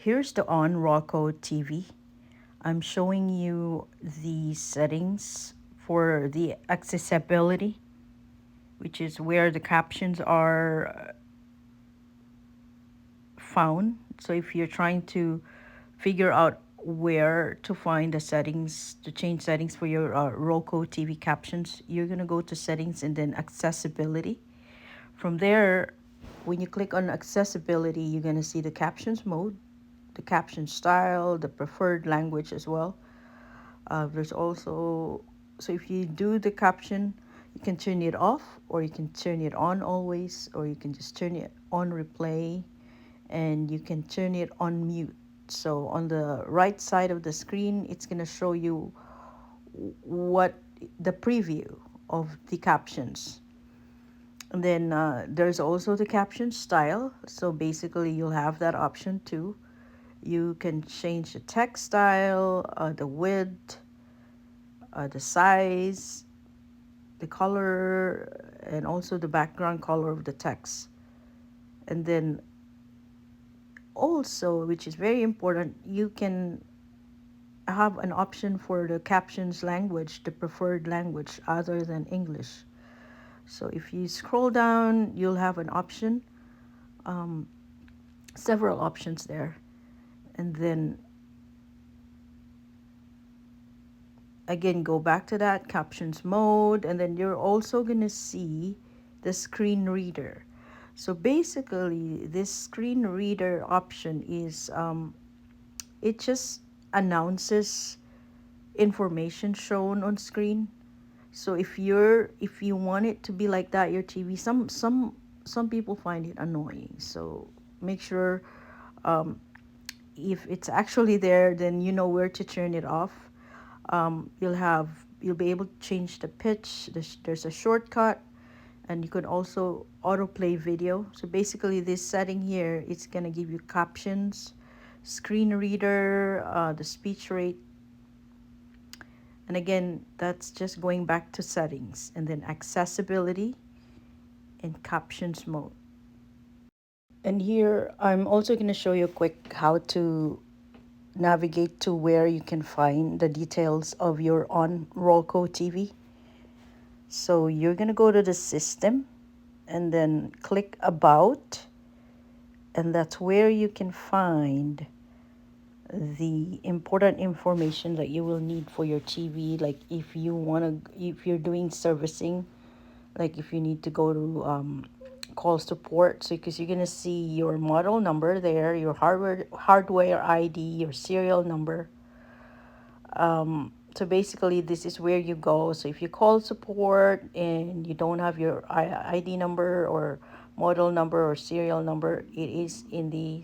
Here's the Onn ROKU TV. I'm showing you the settings for the accessibility, which is where the captions are found. So if you're trying to figure out where to find the settings to change settings for your Roku TV captions, you're gonna go to settings and then accessibility. From there, when you click on accessibility, you're gonna see the captions mode, the caption style, the preferred language as well. There's also, so if you do the caption, you can turn it off or you can turn it on always, or you can just turn it on replay, and you can turn it on mute. So on the right side of the screen, it's going to show you what the preview of the captions. And then there's also the caption style. So basically, you'll have that option too. You can change the text style, the width, the size, the color, and also the background color of the text. And then also, which is very important, you can have an option for the captions language, the preferred language other than English. So if you scroll down, you'll have an option, um, several options there. And then again, go back to that captions mode, and then you're also going to see the screen reader. So basically, this screen reader option is it just announces information shown on screen. So if you want it to be like that, your TV, some people find it annoying. So make sure if it's actually there, then you know where to turn it off. You'll be able to change the pitch. There's a shortcut, and you can also autoplay video. So basically, this setting here, it's gonna give you captions, screen reader, the speech rate, and again, that's just going back to settings, and then accessibility and captions mode. And here, I'm also gonna show you quick how to navigate to where you can find the details of your Onn ROKU TV. So you're gonna go to the system and then click about, and that's where you can find the important information that you will need for your TV. Like if you're doing servicing, like if you need to go to call support, so because you're gonna see your model number there, your hardware ID, your serial number. So basically, this is where you go. So if you call support and you don't have your ID number or model number or serial number, it is in the